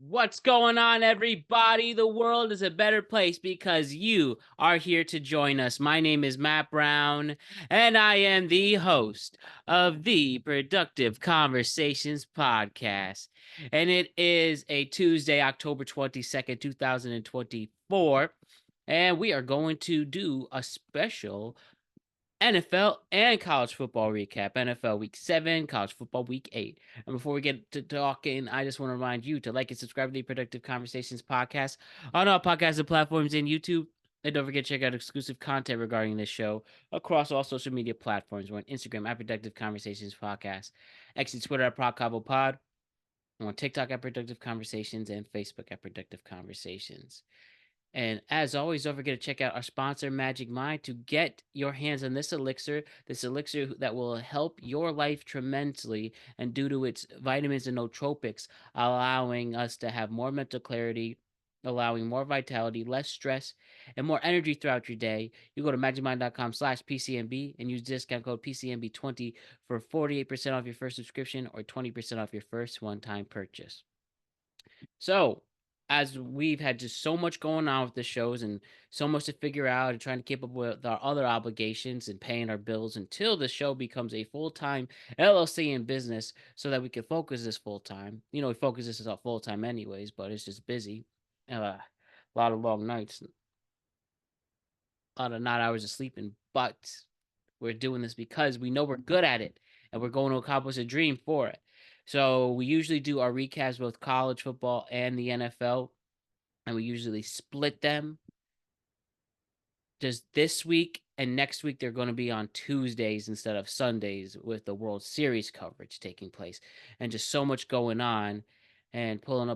What's going on, everybody? The world is a better place because you are here to join us. My name is Matt Brown, and I am the host of the Productive Conversations podcast. And it is a Tuesday, October 22nd, 2024. And we are going to do a special NFL and college football recap. NFL Week 7, college football Week 8. And before we get to talking, I just want to remind you to like and subscribe to the Productive Conversations podcast on all podcasting platforms and YouTube. And don't forget to check out exclusive content regarding this show across all social media platforms. We're on Instagram at Productive Conversations Podcast, X and Twitter at PodCablePod, on TikTok at Productive Conversations, and Facebook at Productive Conversations. And as always, don't forget to check out our sponsor, Magic Mind, to get your hands on this elixir that will help your life tremendously. And due to its vitamins and nootropics, allowing us to have more mental clarity, allowing more vitality, less stress, and more energy throughout your day. You go to magicmind.com/PCMB and use discount code PCMB20 for 48% off your first subscription or 20% off your first one-time purchase. So, as we've had just so much going on with the shows and so much to figure out and trying to keep up with our other obligations and paying our bills until the show becomes a full-time LLC in business so that we can focus this full-time. We focus this as full-time anyways, but it's just busy. A lot of long nights, a lot of not hours of sleeping, but we're doing this because we know we're good at it and we're going to accomplish a dream for it. So we usually do our recaps both college football and the NFL, and we usually split them. Just this week and next week, they're going to be on Tuesdays instead of Sundays with the World Series coverage taking place, and just so much going on, and pulling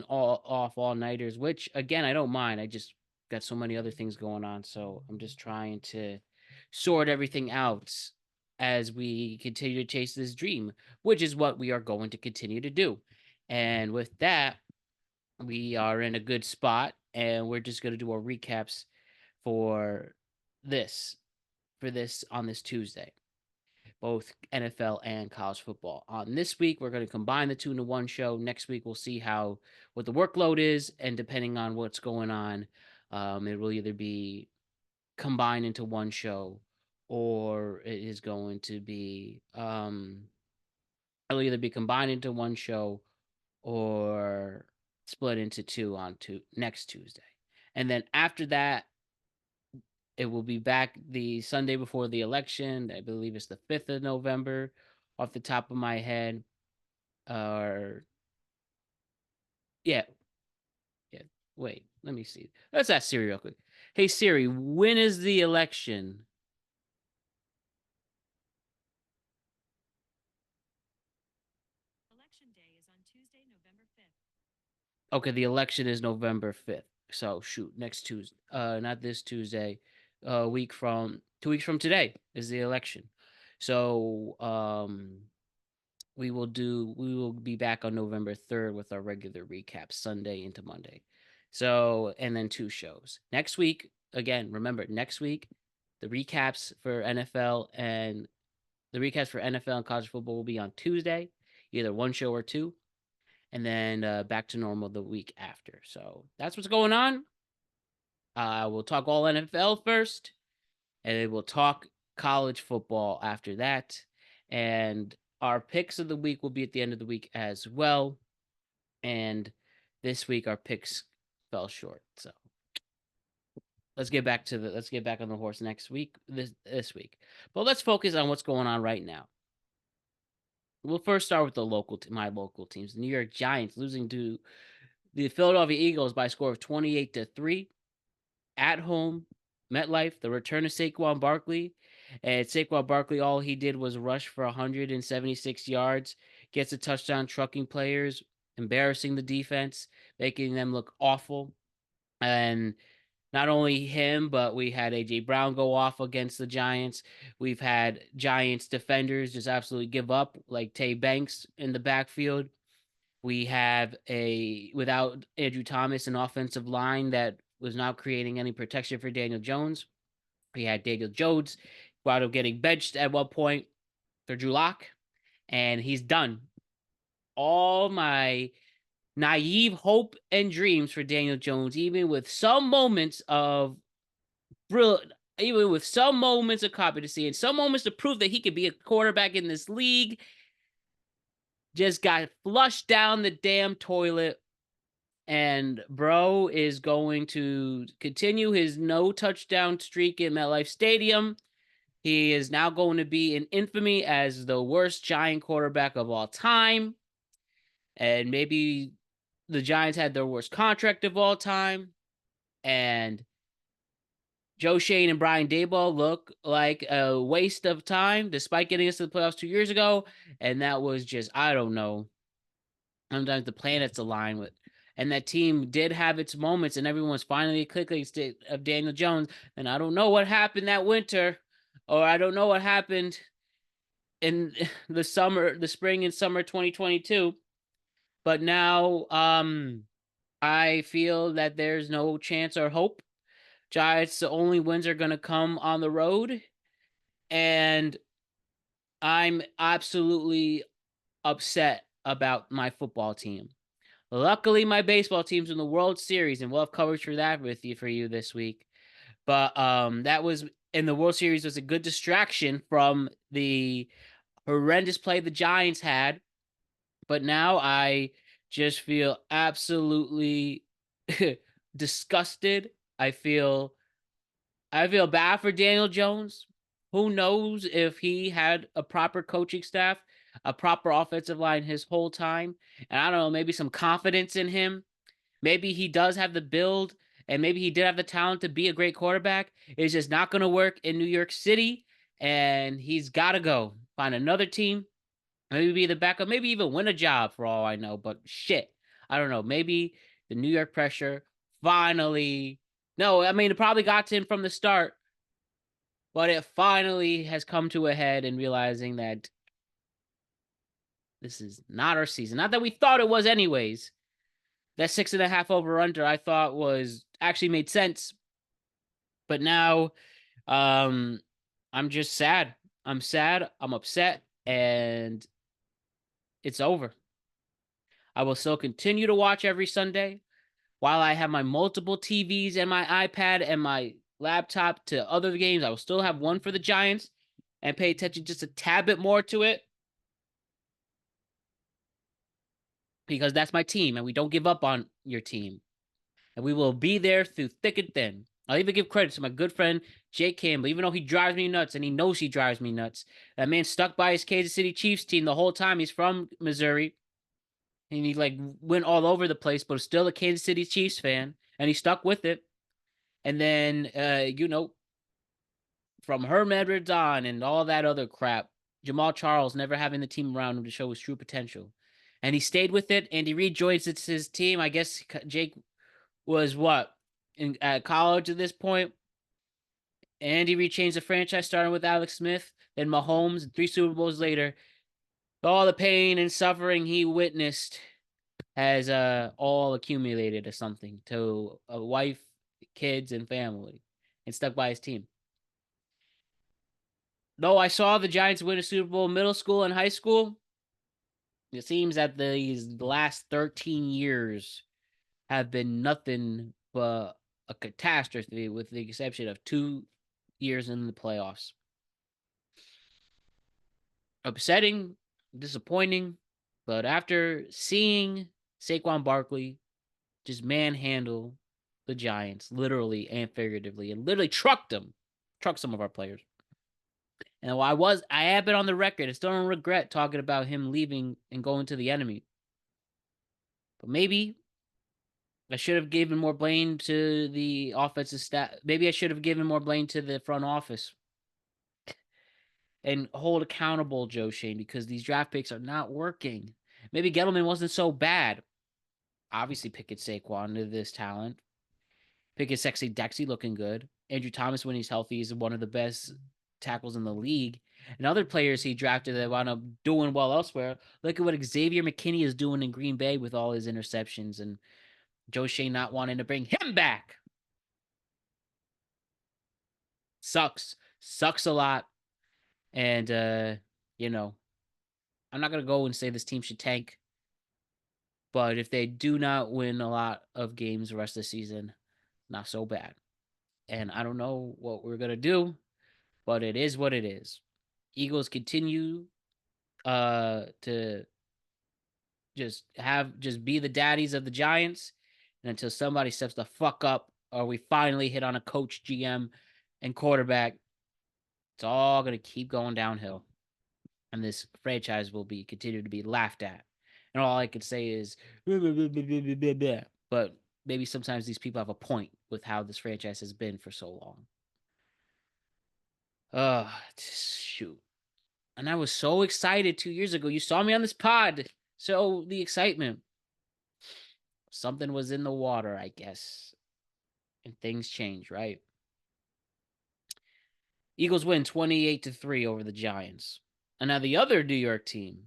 off all nighters. Which again, I don't mind. I just got so many other things going on, so I'm just trying to sort everything out as we continue to chase this dream, which is what we are going to continue to do. And with that, we are in a good spot, and we're just going to do our recaps for this on this Tuesday, both NFL and college football. On this week, we're going to combine the two into one show. Next week, we'll see what the workload is, and depending on what's going on, it will either be combined into one show, or it is going to be it'll either be combined into one show or split into two on next Tuesday. And then after that, it will be back the Sunday before the election. I believe it's the 5th of November off the top of my head. Or yeah. Yeah. Wait, let me see. Let's ask Siri real quick. Hey Siri, when is the election? Election day is on Tuesday, November 5th. Okay, the election is November 5th. So shoot, next Tuesday. Not this Tuesday. Week from 2 weeks from today is the election. So we will be back on November 3rd with our regular recap Sunday into Monday. So, and then two shows. Next week, again, remember, next week, the recaps for NFL and college football will be on Tuesday, either one show or two, and then back to normal the week after. So that's what's going on. We'll talk all NFL first, and then we'll talk college football after that. And our picks of the week will be at the end of the week as well. And this week our picks fell short. So let's get back on the horse next week. This week. But let's focus on what's going on right now. We'll first start with my local teams. The New York Giants losing to the Philadelphia Eagles by a score of 28-3 at home. MetLife, the return of Saquon Barkley. And Saquon Barkley, all he did was rush for 176 yards, gets a touchdown trucking players, embarrassing the defense, making them look awful. And not only him, but we had A.J. Brown go off against the Giants. We've had Giants defenders just absolutely give up, like Tay Banks in the backfield. We have without Andrew Thomas, an offensive line that was not creating any protection for Daniel Jones. We had Daniel Jones wound up getting benched at one point for Drew Lock, and he's done. All my naive hope and dreams for Daniel Jones, even with some moments of brilliant, even with some moments of competency and some moments to prove that he could be a quarterback in this league, just got flushed down the damn toilet. And bro is going to continue his no touchdown streak in MetLife Stadium. He is now going to be in infamy as the worst Giant quarterback of all time. And maybe the Giants had their worst contract of all time. And Joe Shane and Brian Daboll look like a waste of time despite getting us to the playoffs 2 years ago. And that was just, I don't know. Sometimes the planets align with. And that team did have its moments, and everyone's finally clicking of Daniel Jones. And I don't know what happened that winter, or I don't know what happened in the spring and summer 2022. But now, I feel that there's no chance or hope. Giants, the only wins are going to come on the road. And I'm absolutely upset about my football team. Luckily, my baseball team's in the World Series, and we'll have coverage for that for you this week. But that was in the World Series was a good distraction from the horrendous play the Giants had. But now I just feel absolutely disgusted. I feel bad for Daniel Jones. Who knows if he had a proper coaching staff, a proper offensive line his whole time, and I don't know, maybe some confidence in him. Maybe he does have the build, and maybe he did have the talent to be a great quarterback. It's just not going to work in New York City, and he's got to go find another team. Maybe be the backup, maybe even win a job for all I know. But shit, I don't know. Maybe the New York pressure finally. No, I mean, it probably got to him from the start, but it finally has come to a head in realizing that this is not our season. Not that we thought it was, anyways. That 6.5 over under I thought was actually made sense. But now, um, I'm just sad. I'm sad. I'm upset, and it's over. I will still continue to watch every Sunday while I have my multiple TVs and my iPad and my laptop to other games. I will still have one for the Giants and pay attention just a tad bit more to it because that's my team, and we don't give up on your team. And we will be there through thick and thin. I'll even give credit to my good friend Jake Campbell, even though he drives me nuts, and he knows he drives me nuts. That man stuck by his Kansas City Chiefs team the whole time. He's from Missouri, and he like went all over the place, but still a Kansas City Chiefs fan, and he stuck with it. And then, from Herm Edwards on and all that other crap, Jamal Charles never having the team around him to show his true potential, and he stayed with it. Andy Reid joins his team. I guess Jake was what at college at this point. Andy Reid changed the franchise, starting with Alex Smith, then Mahomes, and 3 Super Bowls later. All the pain and suffering he witnessed has all accumulated to something, to a wife, kids, and family, and stuck by his team. Though I saw the Giants win a Super Bowl in middle school and high school, it seems that the last 13 years have been nothing but a catastrophe, with the exception of 2 years in the playoffs. Upsetting, disappointing, but after seeing Saquon Barkley just manhandle the Giants, literally and figuratively, and literally truck some of our players. And I have been on the record, I still don't regret talking about him leaving and going to the enemy. But maybe I should have given more blame to the offensive staff. Maybe I should have given more blame to the front office and hold accountable Joe Shane, because these draft picks are not working. Maybe Gettleman wasn't so bad. Obviously, Pickett Saquon to this talent. Pickett sexy Dexy looking good. Andrew Thomas, when he's healthy, is one of the best tackles in the league. And other players he drafted that wound up doing well elsewhere. Look at what Xavier McKinney is doing in Green Bay with all his interceptions, and Joe Shane not wanting to bring him back. Sucks a lot. And I'm not gonna go and say this team should tank. But if they do not win a lot of games the rest of the season, not so bad. And I don't know what we're gonna do, but it is what it is. Eagles continue to just be the daddies of the Giants, and until somebody steps the fuck up or we finally hit on a coach, GM, and quarterback, it's all gonna keep going downhill, and this franchise will be continue to be laughed at. And all I can say is, but maybe sometimes these people have a point with how this franchise has been for so long. Shoot. And I was so excited 2 years ago. You saw me on this pod. So the excitement. Something was in the water, I guess. And things change, right? Eagles win 28-3 over the Giants. And now the other New York team,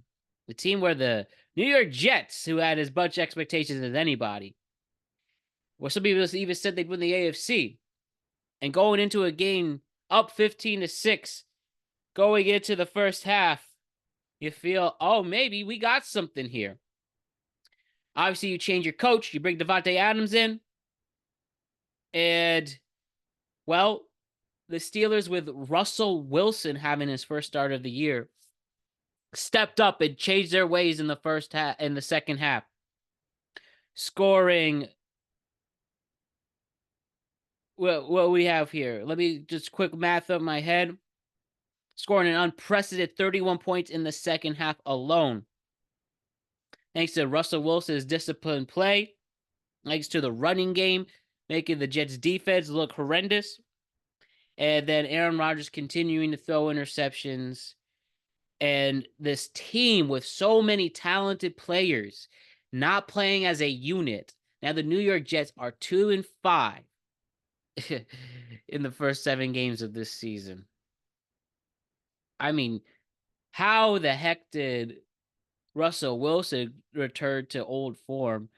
the team where the New York Jets, who had as much expectations as anybody, where some people even said they'd win the AFC, and going into a game up 15-6, going into the first half, you feel, oh, maybe we got something here. Obviously, you change your coach, you bring Davante Adams in, and, well, the Steelers, with Russell Wilson having his first start of the year, stepped up and changed their ways in the second half, scoring. What we have here? Let me just quick math up my head. Scoring an unprecedented 31 points in the second half alone, thanks to Russell Wilson's disciplined play, thanks to the running game, making the Jets' defense look horrendous, and then Aaron Rodgers continuing to throw interceptions, and this team with so many talented players not playing as a unit. Now the New York Jets are 2-5 in the first 7 games of this season. I mean, how the heck did Russell Wilson return to old form?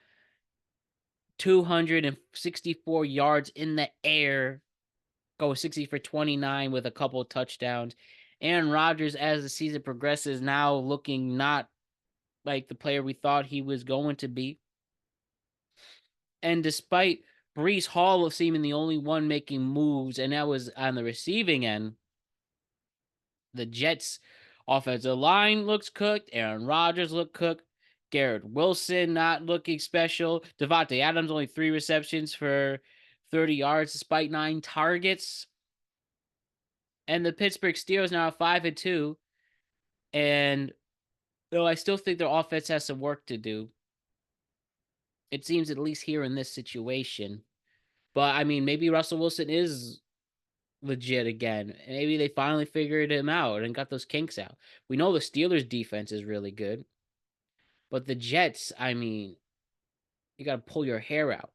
264 yards in the air, go 60 for 29 with a couple of touchdowns. Aaron Rodgers, as the season progresses, now looking not like the player we thought he was going to be. And despite Breece Hall seeming the only one making moves, and that was on the receiving end, the Jets' offensive line looks cooked. Aaron Rodgers looked cooked. Garrett Wilson not looking special. Davante Adams only 3 receptions for 30 yards despite 9 targets. And the Pittsburgh Steelers now 5-2. And though I still think their offense has some work to do, it seems at least here in this situation. But I mean, maybe Russell Wilson is legit again. Maybe they finally figured him out and got those kinks out. We know the Steelers' defense is really good. But the Jets, I mean, you got to pull your hair out.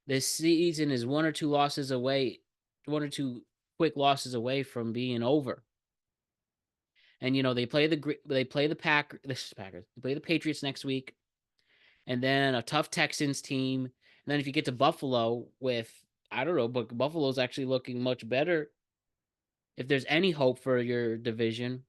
This season is 1 or 2 losses away, 1 or 2 quick losses away from being over. And they play the Packers. They play the Patriots next week, and then a tough Texans team. And then if you get to Buffalo with, I don't know, but Buffalo's actually looking much better. If there's any hope for your division,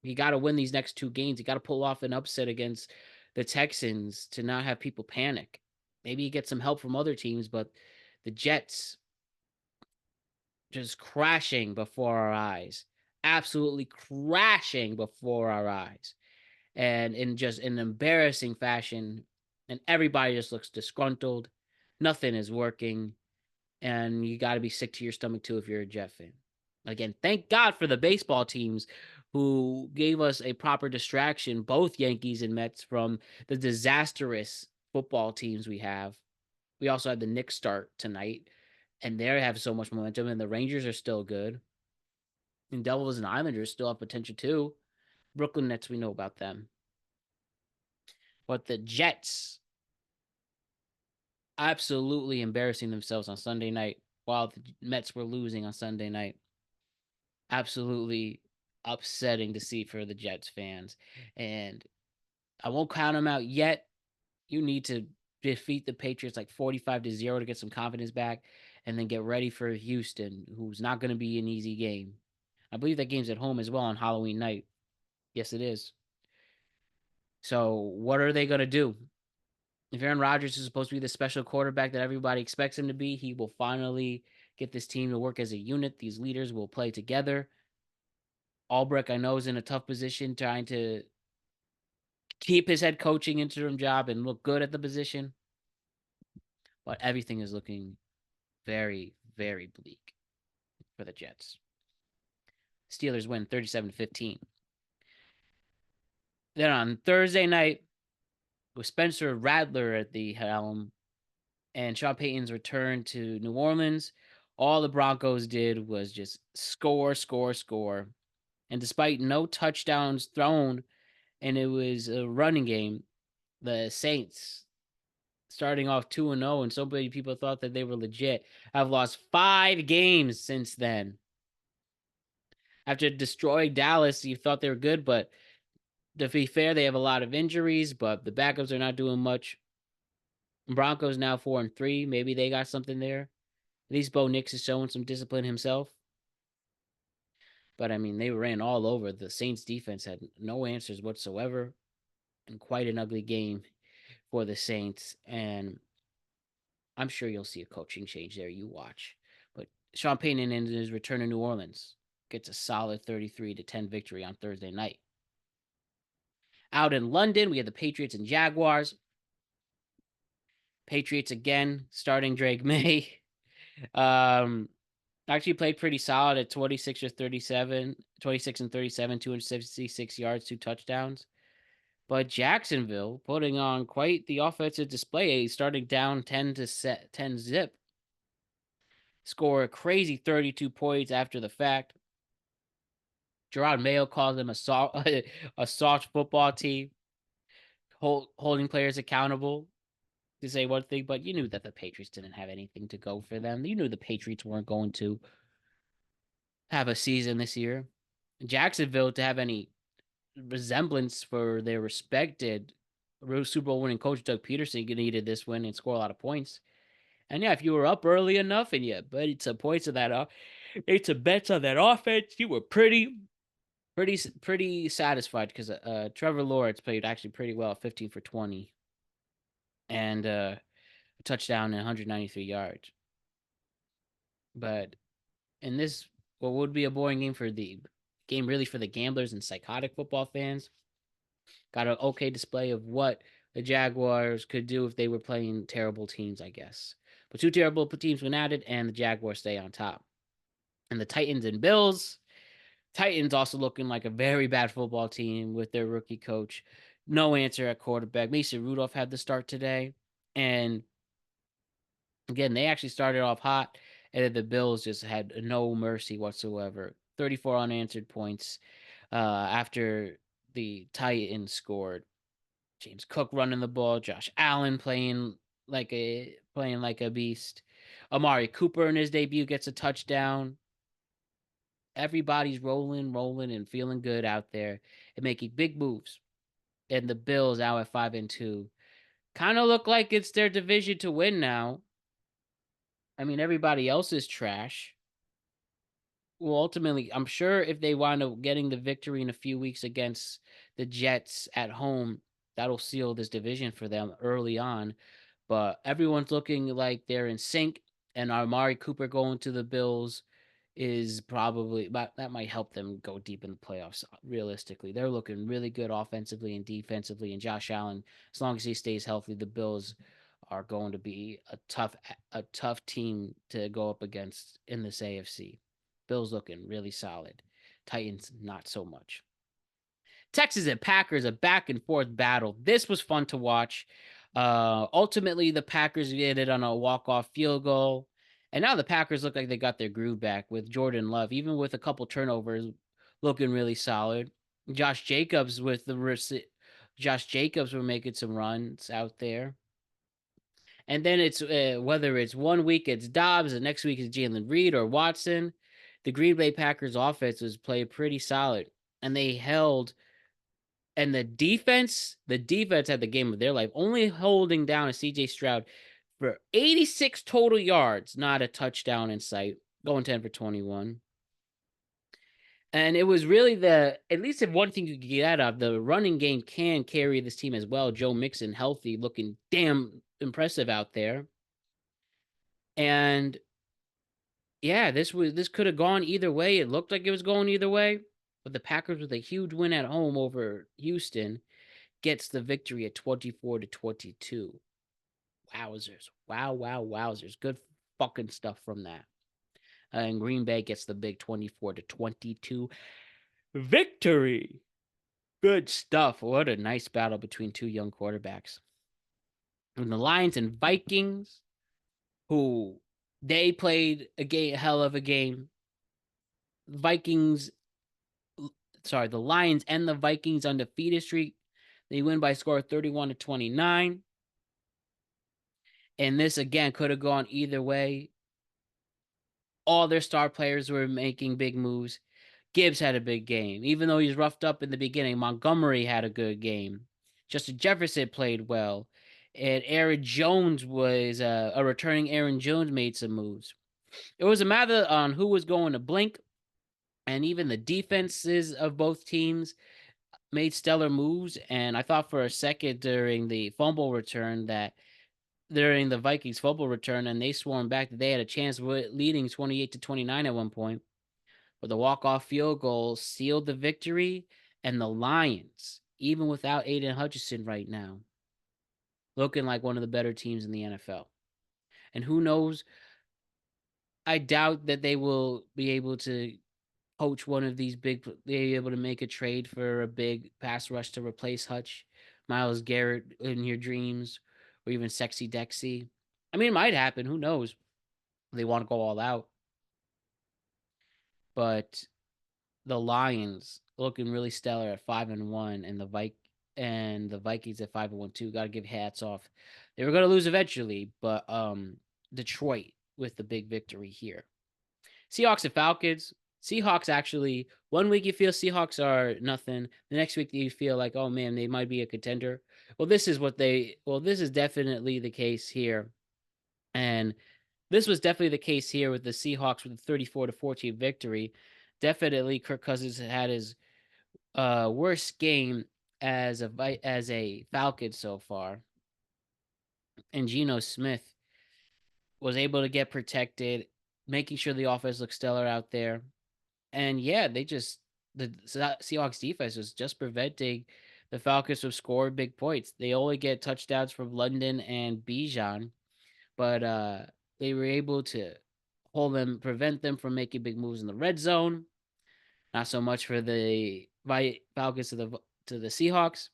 you got to win these next 2 games. You got to pull off an upset against the Texans to not have people panic. Maybe you get some help from other teams, but the Jets just crashing before our eyes. Absolutely crashing before our eyes. And in just an embarrassing fashion. And everybody just looks disgruntled. Nothing is working. And you got to be sick to your stomach, too, if you're a Jet fan. Again, thank God for the baseball teams who gave us a proper distraction, both Yankees and Mets, from the disastrous football teams we have. We also had the Knicks start tonight, and they have so much momentum, and the Rangers are still good. And Devils and Islanders still have potential too. Brooklyn Nets, we know about them. But the Jets absolutely embarrassing themselves on Sunday night while the Mets were losing on Sunday night. Absolutely upsetting to see for the Jets fans. And I won't count them out yet. You need to defeat the Patriots like 45-0 to get some confidence back, and then get ready for Houston, who's not going to be an easy game. I believe that game's at home as well on Halloween night. Yes, it is. So what are they going to do? If Aaron Rodgers is supposed to be the special quarterback that everybody expects him to be, he will finally get this team to work as a unit. These leaders will play together. Albrecht, I know, is in a tough position trying to keep his head coaching interim job and look good at the position. But everything is looking very, very bleak for the Jets. Steelers win 37-15. Then on Thursday night, with Spencer Rattler at the helm and Sean Payton's return to New Orleans, all the Broncos did was just score, score, score. And despite no touchdowns thrown, and it was a running game, the Saints, starting off 2-0, and so many people thought that they were legit, have lost 5 games since then. After destroying Dallas, you thought they were good, but to be fair, they have a lot of injuries, but the backups are not doing much. Broncos now 4-3. Maybe they got something there. At least Bo Nix is showing some discipline himself. But I mean, they ran all over. The Saints defense had no answers whatsoever, and quite an ugly game for the Saints. And I'm sure you'll see a coaching change there. You watch. But Sean Payton in his return to New Orleans gets a solid 33-10 victory on Thursday night. Out in London, we had the Patriots and Jaguars. Patriots again, starting Drake May. Actually played pretty solid at 26 and 37, 266 yards, 2 touchdowns. But Jacksonville putting on quite the offensive display, starting down 10 zip. Score a crazy 32 points after the fact. Gerard Mayo calls them a soft football team, holding players accountable to say one thing, but you knew that the Patriots didn't have anything to go for them. You knew the Patriots weren't going to have a season this year. Jacksonville, to have any resemblance for their respected Super Bowl winning coach Doug Peterson, needed this win and score a lot of points. And yeah, if you were up early enough and you bet some points of that, made some bets on that offense, you were pretty satisfied because Trevor Lawrence played actually pretty well, 15 for 20, and a touchdown and 193 yards. But in this, what would be a boring game for the game, really for the gamblers and psychotic football fans, got an okay display of what the Jaguars could do if they were playing terrible teams, I guess. But 2 terrible teams went at it, and the Jaguars stay on top. And the Titans and Bills. Titans also looking like a very bad football team with their rookie coach. No answer at quarterback. Mason Rudolph had the start today. And again, they actually started off hot, and then the Bills just had no mercy whatsoever. 34 unanswered points after the Titans scored. James Cook running the ball, Josh Allen playing like a beast. Amari Cooper in his debut gets a touchdown. Everybody's rolling, and feeling good out there and making big moves. And the Bills now at 5-2 kind of look like it's their division to win now. I mean, everybody else is trash. Well, ultimately, I'm sure if they wind up getting the victory in a few weeks against the Jets at home, that'll seal this division for them early on. But everyone's looking like they're in sync, and Amari Cooper going to the Bills is probably that might help them go deep in the playoffs. Realistically, they're looking really good offensively and defensively, and Josh Allen, as long as he stays healthy, the Bills are going to be a tough team to go up against in this AFC. Bills looking really solid. Titans not so much. Texans and Packers, a back and forth battle. This was fun to watch. Ultimately, the Packers did it on a walk-off field goal. And now the Packers look like they got their groove back with Jordan Love, even with a couple turnovers, looking really solid. Josh Jacobs were making some runs out there. And then it's whether it's one week it's Dobbs, the next week it's Jalen Reed or Watson. The Green Bay Packers offense was played pretty solid, and they held. And the defense had the game of their life, only holding down a CJ Stroud for 86 total yards, not a touchdown in sight, going 10 for 21. And it was really the at least if one thing you could get out of the running game can carry this team as well. Joe Mixon healthy, looking damn impressive out there. And yeah, this could have gone either way. It looked like it was going either way, but the Packers with a huge win at home over Houston gets the victory at 24-22. Wowzers. Wowzers. Good fucking stuff from that. And Green Bay gets the big 24-22 victory. Good stuff. What a nice battle between two young quarterbacks. And the Lions and Vikings, who they played a hell of a game. Vikings, sorry, the Lions and the Vikings undefeated streak. They win by a score of 31-29. And this again could have gone either way. All their star players were making big moves. Gibbs had a big game. Even though he's roughed up in the beginning, Montgomery had a good game. Justin Jefferson played well. And Aaron Jones was a returning Aaron Jones made some moves. It was a matter on who was going to blink. And even the defenses of both teams made stellar moves. And I thought for a second during the fumble return that during the Vikings fumble return and they swarmed back that they had a chance of leading 28-29 at one point. But the walk-off field goal sealed the victory, and the Lions, even without Aiden Hutchinson right now, looking like one of the better teams in the NFL. And who knows? I doubt that they will be able to poach one of these big, be able to make a trade for a big pass rush to replace Hutch, Myles Garrett in your dreams, or even Sexy Dexy. I mean, it might happen. Who knows? They want to go all out. But the Lions looking really stellar at 5-1, and the Vikings at 5-1 too. Got to give hats off. They were going to lose eventually, but Detroit with the big victory here. Seahawks and Falcons. Seahawks actually, one week you feel Seahawks are nothing. The next week you feel like, oh man, they might be a contender. This is definitely the case here. And this was definitely the case here with the Seahawks with a 34-14 victory. Definitely Kirk Cousins had his worst game as a Falcon so far. And Geno Smith was able to get protected, making sure the offense looked stellar out there. And yeah, the Seahawks defense was just preventing the Falcons from scoring big points. They only get touchdowns from London and Bijan, but they were able to prevent them from making big moves in the red zone. Not so much for the Falcons to the Seahawks.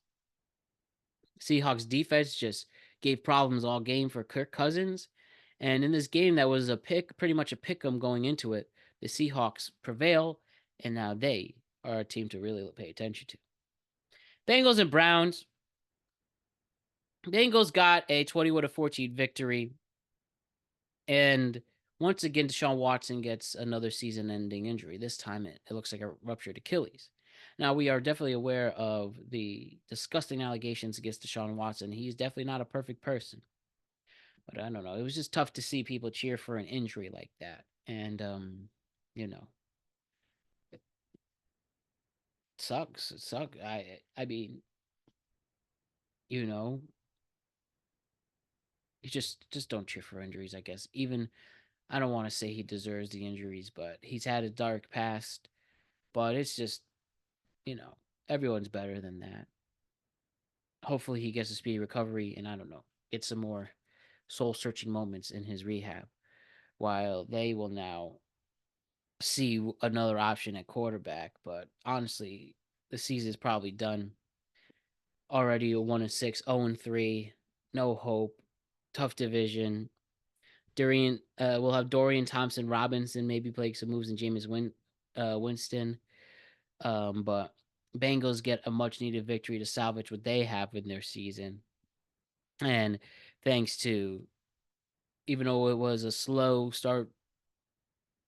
Seahawks defense just gave problems all game for Kirk Cousins. And in this game that was pretty much a pick 'em going into it, the Seahawks prevail, and now they are a team to really pay attention to. Bengals and Browns. Bengals got a 21-14 victory. And once again, Deshaun Watson gets another season-ending injury. This time it looks like a ruptured Achilles. Now, we are definitely aware of the disgusting allegations against Deshaun Watson. He's definitely not a perfect person. But I don't know. It was just tough to see people cheer for an injury like that. And, you know, it sucks. It sucks. I mean, you know, you just don't cheer for injuries, I guess. Even, I don't want to say he deserves the injuries, but he's had a dark past. But it's just, you know, everyone's better than that. Hopefully he gets a speedy recovery and I don't know, get some more soul searching moments in his rehab while they will now see another option at quarterback. But honestly, the season's probably done already. 1-6, 0-3, no hope, tough division. We'll have Dorian Thompson Robinson maybe play some moves in Winston. But Bengals get a much needed victory to salvage what they have in their season. And thanks to, even though it was a slow start,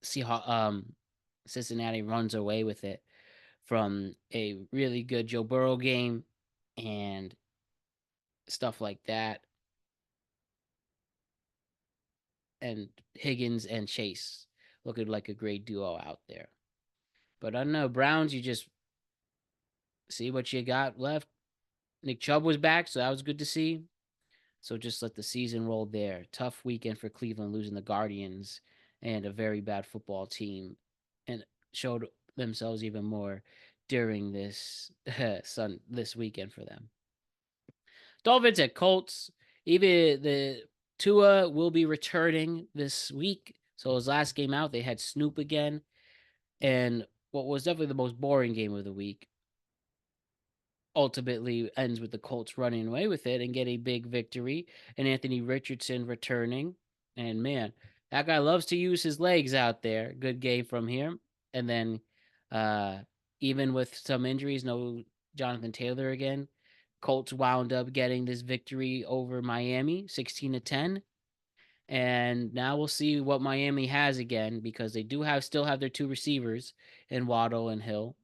Cincinnati runs away with it from a really good Joe Burrow game and stuff like that. And Higgins and Chase looking like a great duo out there. But I don't know. Browns, you just see what you got left. Nick Chubb was back, so that was good to see. So just let the season roll there. Tough weekend for Cleveland, losing the Guardians and a very bad football team, and showed themselves even more during this this weekend for them. Dolphins at Colts. Even the Tua will be returning this week. So his last game out, they had Snoop again, and what was definitely the most boring game of the week ultimately ends with the Colts running away with it and get a big victory, and Anthony Richardson returning. And man, that guy loves to use his legs out there. Good game from him. And then uh even with some injuries, no Jonathan Taylor again. Colts wound up getting this victory over Miami, 16-10. And now we'll see what Miami has again because they do have still have their two receivers in Waddle and Hill.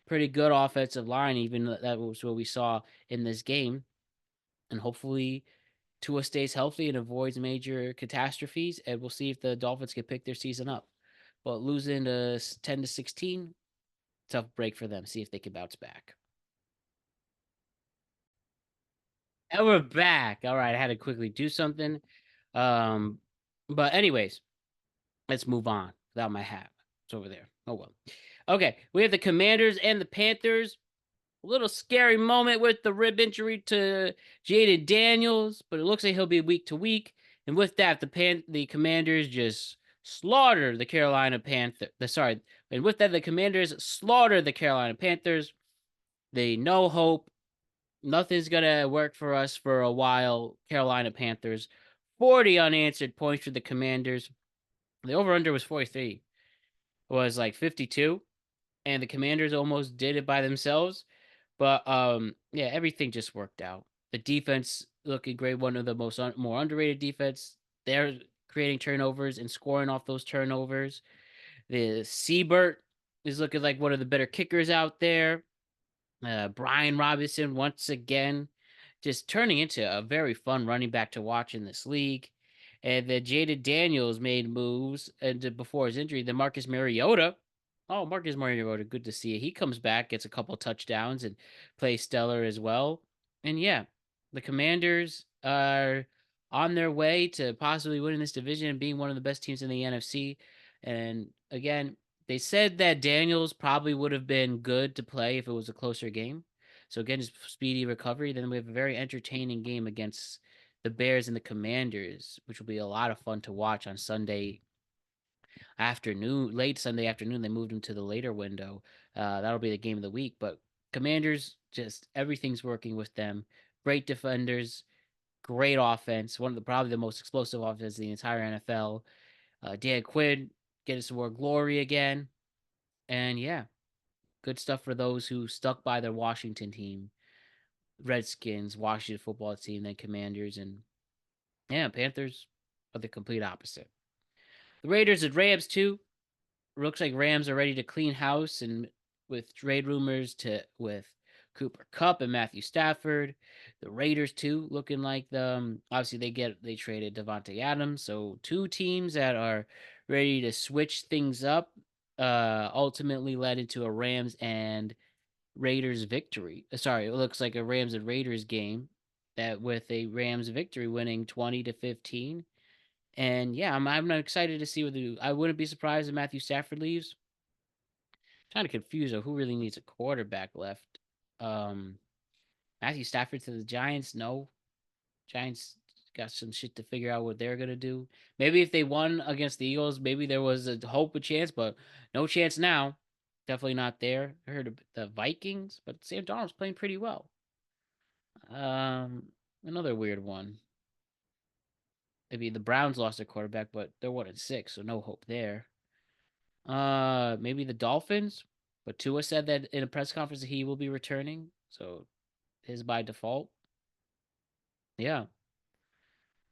Pretty good offensive line, even that was what we saw in this game. And hopefully Tua stays healthy and avoids major catastrophes. And we'll see if the Dolphins can pick their season up. But losing to 10-16, tough break for them. See if they can bounce back. And we're back. All right, I had to quickly do something. Um, but anyways, let's move on without my hat. It's over there. Oh well. Okay, we have the Commanders and the Panthers. A little scary moment with the rib injury to Jaden Daniels, but it looks like he'll be week to week. And with that, the Commanders just slaughter the Carolina Panther. And with that, the Commanders slaughter the Carolina Panthers. They no hope. Nothing's gonna work for us for a while. Carolina Panthers, 40 unanswered points for the Commanders. The over under was 43. It was like 52, and the Commanders almost did it by themselves. But yeah, everything just worked out. The defense looking great, one of the more underrated defense. They're creating turnovers and scoring off those turnovers. The Siebert is looking like one of the better kickers out there. Brian Robinson once again just turning into a very fun running back to watch in this league. And then Jaden Daniels made moves and before his injury. Then Marcus Mariota. Oh, Marcus Mariota, good to see it. He comes back, gets a couple touchdowns, and plays stellar as well. And yeah, the Commanders are on their way to possibly winning this division and being one of the best teams in the NFC. And again, they said that Daniels probably would have been good to play if it was a closer game. So again, just speedy recovery. Then we have a very entertaining game against the Bears and the Commanders, which will be a lot of fun to watch on Sunday afternoon, late Sunday afternoon. They moved him to the later window. That'll be the game of the week. But Commanders, just everything's working with them. Great defenders, great offense. One of the probably the most explosive offense in the entire NFL. Dan Quinn getting some more glory again. And yeah, good stuff for those who stuck by their Washington team. Redskins, Washington football team, then Commanders, and yeah, Panthers are the complete opposite. The Raiders and Rams too. Looks like Rams are ready to clean house and with trade rumors to with Cooper Kupp and Matthew Stafford. The Raiders too, looking like obviously they traded Devontae Adams, so two teams that are ready to switch things up. Ultimately led into a Rams and Raiders victory. Sorry, it looks like a Rams and Raiders game that with a Rams victory winning 20-15. And yeah, I'm not excited to see what they do. I wouldn't be surprised if Matthew Stafford leaves. Kind of confused of who really needs a quarterback left. Um, Matthew Stafford to the Giants? No. Giants got some shit to figure out what they're gonna do. Maybe if they won against the Eagles, maybe there was a hope, a chance, but no chance now. Definitely not there. I heard of the Vikings, but Sam Darnold's playing pretty well. Um, Another weird one. Maybe the Browns lost their quarterback, but they're 1-6, so no hope there. Maybe the Dolphins, but Tua said that in a press conference that he will be returning, so his by default. Yeah,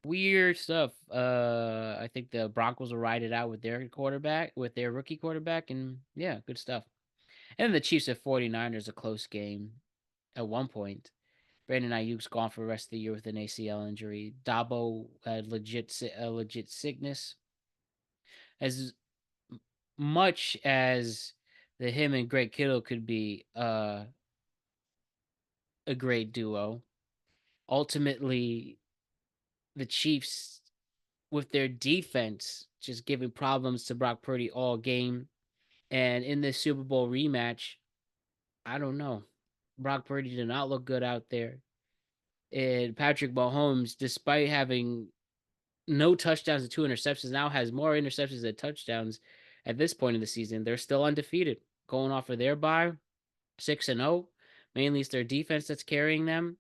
weird stuff. I think the Broncos will ride it out with their quarterback, with their rookie quarterback, and yeah, good stuff. And the Chiefs at 49ers, a close game at one point. Brandon Ayuk's gone for the rest of the year with an ACL injury. Dabo had legit sickness. As much as that him and Greg Kittle could be a great duo. Ultimately, the Chiefs with their defense just giving problems to Brock Purdy all game, and in this Super Bowl rematch, I don't know. Brock Purdy did not look good out there. And Patrick Mahomes, despite having no touchdowns and two interceptions, now has more interceptions than touchdowns at this point in the season. They're still undefeated. Going off of their bye, 6-0. Mainly it's their defense that's carrying them.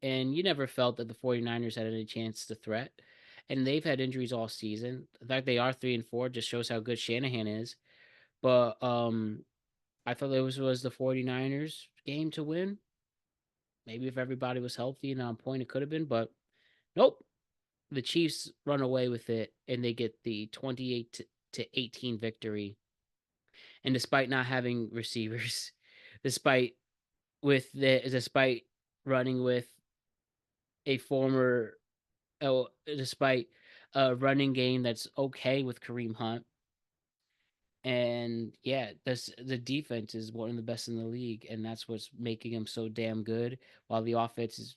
And you never felt that the 49ers had any chance to threat. And they've had injuries all season. The fact they are 3-4 just shows how good Shanahan is. But I thought it was the 49ers game to win. Maybe if everybody was healthy and on point, it could have been, but nope. The Chiefs run away with it and they get the 28 to 18 victory. And despite not having receivers, despite despite running with a former despite a running game that's okay with Kareem Hunt. And yeah, the defense is one of the best in the league, and that's what's making them so damn good. While the offense is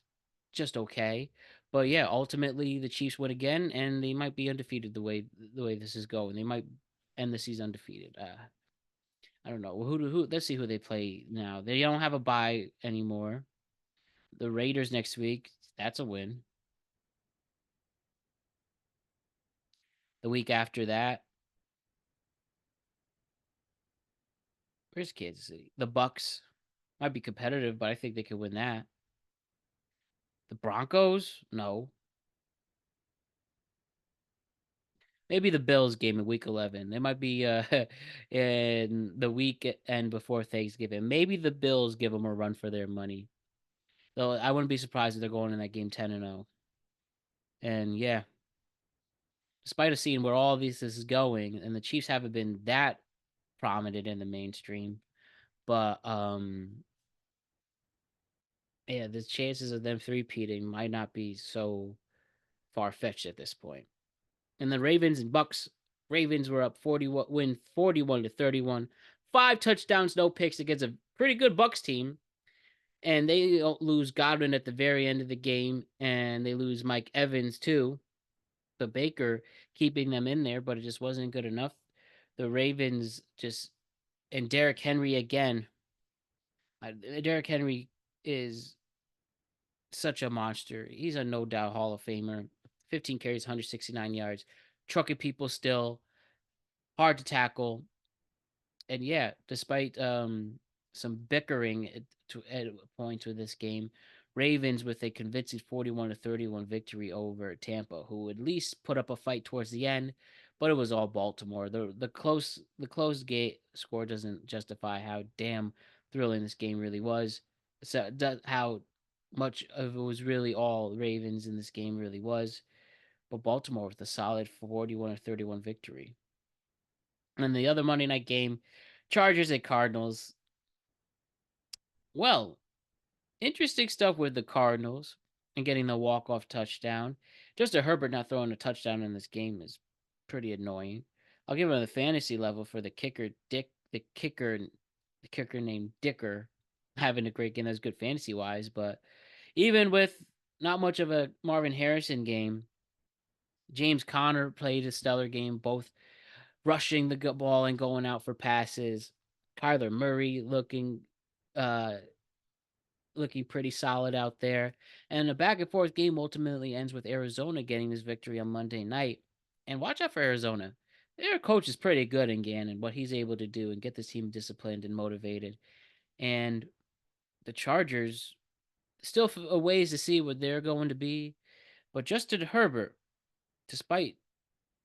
just okay, but yeah, ultimately the Chiefs win again, and they might be undefeated the way this is going. They might end the season undefeated. I don't know who. Let's see who they play now. They don't have a bye anymore. The Raiders next week. That's a win. The week after that, where's Kansas City? The Bucks might be competitive, but I think they could win that. The Broncos? No. Maybe the Bills game in week 11. They might be in the weekend before Thanksgiving. Maybe the Bills give them a run for their money. Though I wouldn't be surprised if they're going in that game 10-0. And yeah, despite a scene where all this is going, and the Chiefs haven't been that prominent in the mainstream, but yeah, the chances of them three-peating might not be so far-fetched at this point. And the Ravens and Bucks. Ravens were up 41, win 41-31. 5 touchdowns, no picks against a pretty good Bucks team. And they lose Godwin at the very end of the game, and they lose Mike Evans too. But Baker keeping them in there, but it just wasn't good enough. The Ravens just and Derrick Henry again. Derrick Henry is such a monster. He's a no doubt Hall of Famer. 15 carries, 169 yards, trucking people still, hard to tackle. And yeah, despite some bickering at points with this game, Ravens with a convincing 41-31 victory over Tampa, who at least put up a fight towards the end, but it was all Baltimore. The close game score doesn't justify how damn thrilling this game really was. So how much of it was really all Ravens in this game really was, but Baltimore with a solid 41-31 victory. And the other Monday night game, Chargers and Cardinals. Well, interesting stuff with the Cardinals and getting the walk-off touchdown. Justin Herbert not throwing a touchdown in this game is pretty annoying. I'll give him the fantasy level for the kicker named Dicker having a great game. That's good fantasy wise, but even with not much of a Marvin Harrison game, James Conner played a stellar game, both rushing the ball and going out for passes. Kyler Murray uh looking pretty solid out there. And a back and forth game ultimately ends with Arizona getting this victory on Monday night. And watch out for Arizona. Their coach is pretty good in Gannon, what he's able to do and get this team disciplined and motivated. And the Chargers still a ways to see what they're going to be. But Justin Herbert, despite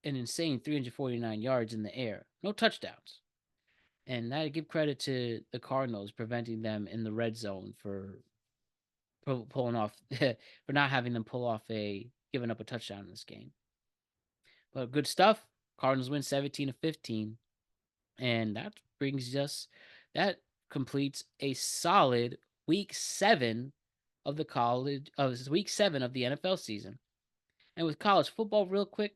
an insane 349 yards in the air, no touchdowns. And I give credit to the Cardinals preventing them in the red zone for pulling off for not having them pull off a giving up a touchdown in this game. But good stuff. Cardinals win 17-15, and that completes a solid week 7 of week 7 of the NFL season. And with college football, real quick,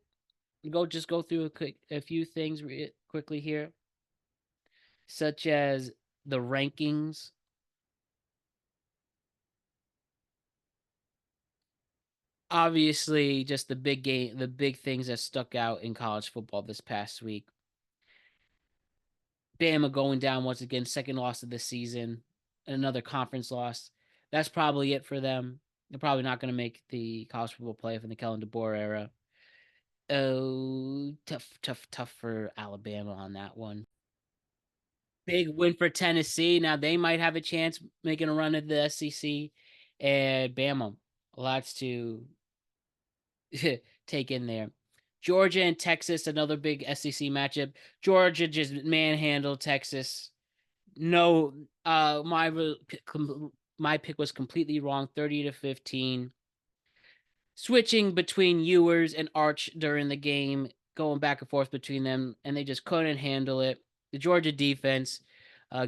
go through a few things quickly here. such as the rankings. Obviously, just the big things that stuck out in college football this past week. Bama going down once again, second loss of the season, another conference loss. That's probably it for them. They're probably not going to make the college football playoff in the Kellen DeBoer era. Oh, tough for Alabama on that one. Big win for Tennessee. Now they might have a chance making a run at the SEC, and Bama, lots to take in there. Georgia and Texas, another big SEC matchup. Georgia just manhandled Texas. No, my pick was completely wrong. 30-15. Switching between Ewers and Arch during the game, going back and forth between them, and they just couldn't handle it. The Georgia defense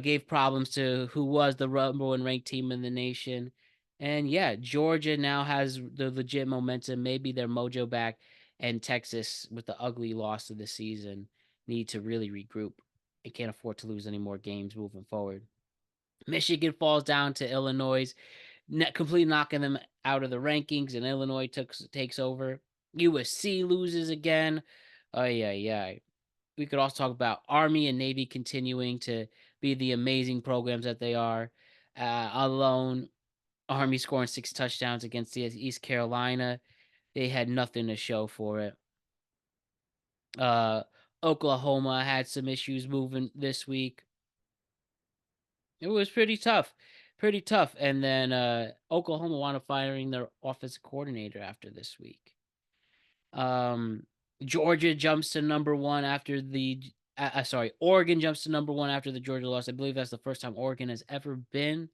gave problems to who was the number one ranked team in the nation. And yeah, Georgia now has the legit momentum, maybe their mojo back, and Texas, with the ugly loss of the season, need to really regroup and can't afford to lose any more games moving forward. Michigan falls down to Illinois, completely knocking them out of the rankings, and Illinois takes over. USC loses again. Oh yeah. We could also talk about Army and Navy continuing to be the amazing programs that they are. Alone, Army scoring 6 touchdowns against the East Carolina. They had nothing to show for it. Uh, Oklahoma had some issues moving this week. It was pretty tough. And then Oklahoma wound up firing their offensive coordinator after this week. Um, Georgia jumps to number one after Oregon jumps to number one after the Georgia loss. I believe that's the first time Oregon has ever been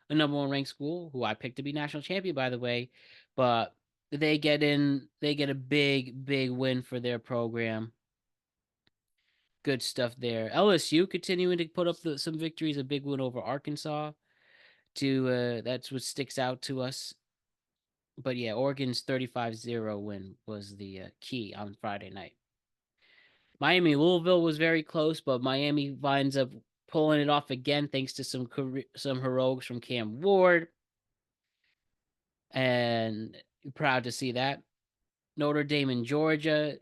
a number one ranked school, who I picked to be national champion, by the way. But they get a big win for their program. Good stuff there. LSU continuing to put up some victories, a big win over Arkansas. That's what sticks out to us. But yeah, Oregon's 35-0 win was the key on Friday night. Miami Louisville was very close, but Miami winds up pulling it off again thanks to some heroics from Cam Ward, and proud to see that. Notre Dame and Georgia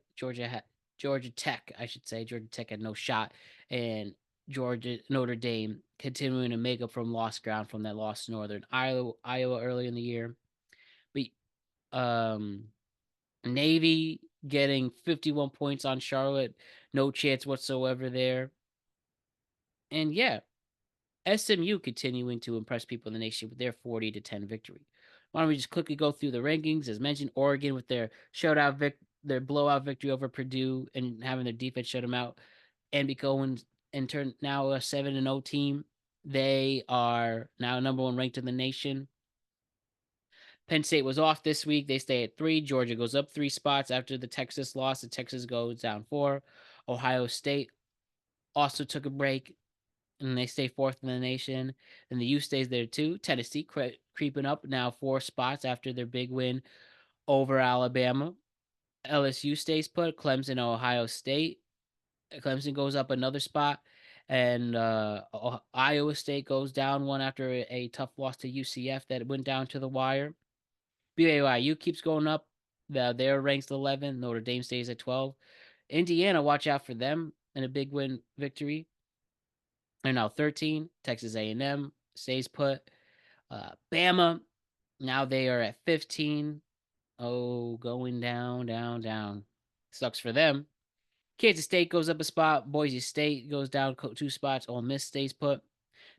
Tech, I should say. Georgia Tech had no shot, and Notre Dame continuing to make up from lost ground from that loss to Northern Iowa early in the year. But Navy getting 51 points on Charlotte, no chance whatsoever there. And yeah, SMU continuing to impress people in the nation with their 40-10 victory. Why don't we just quickly go through the rankings? As mentioned, Oregon with their their blowout victory over Purdue and having their defense shut them out, and be going and turn now a 7-0 team. They are now number one ranked in the nation. Penn State was off this week. They stay at 3. Georgia goes up 3 spots after the Texas loss. The Texas goes down 4. Ohio State also took a break, and they stay 4th in the nation. And the U stays there too. Tennessee creeping up now 4 spots after their big win over Alabama. LSU stays put. Clemson, Ohio State. Clemson goes up another spot. And Iowa State goes down one after a tough loss to UCF that went down to the wire. BYU keeps going up. They're ranked 11. Notre Dame stays at 12. Indiana, watch out for them in a big win victory. They're now 13. Texas A&M stays put. Bama, now they are at 15. Oh, going down. Sucks for them. Kansas State goes up a spot. Boise State goes down 2 spots. Ole Miss stays put.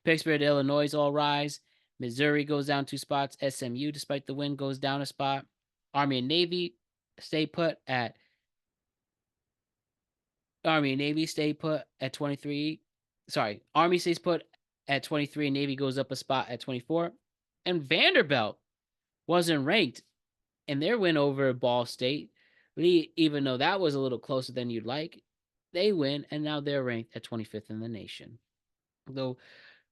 Pittsburgh, Illinois all rise. Missouri goes down 2 spots. SMU, despite the win, goes down a spot. Army and Navy stay put at 23. Sorry, Army stays put at 23, and Navy goes up a spot at 24. And Vanderbilt wasn't ranked in their win over Ball State, even though that was a little closer than you'd like. They win, and now they're ranked at 25th in the nation. Though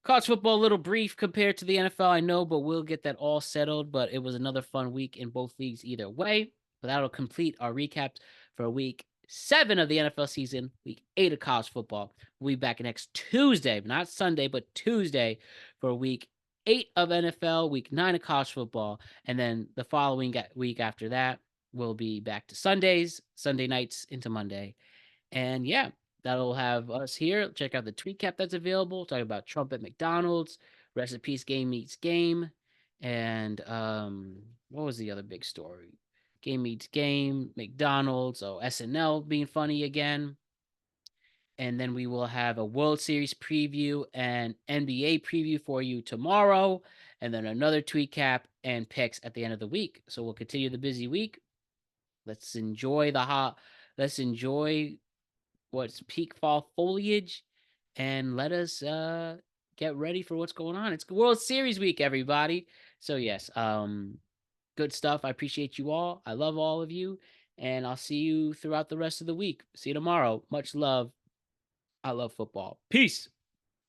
college football, a little brief compared to the NFL, I know, but we'll get that all settled. But it was another fun week in both leagues either way. But that'll complete our recaps for week 7 of the NFL season, week 8 of college football. We'll be back next Tuesday, not Sunday, but Tuesday for week 8 of NFL, week 9 of college football. And then the following week after that, we'll be back to Sundays, Sunday nights into Monday. And yeah, that'll have us here. Check out the tweet cap that's available. Talk about Trump at McDonald's, Rest in Peace, Game Meets Game, and what was the other big story? Game Meets Game, McDonald's, SNL being funny again. And then we will have a World Series preview and NBA preview for you tomorrow, and then another tweet cap and picks at the end of the week. So we'll continue the busy week. Let's enjoy let's enjoy what's peak fall foliage, and let us get ready for what's going on. It's World Series week, everybody. So yes, good stuff. I appreciate you all. I love all of you, and I'll see you throughout the rest of the week. See you tomorrow. Much love. I love football. Peace.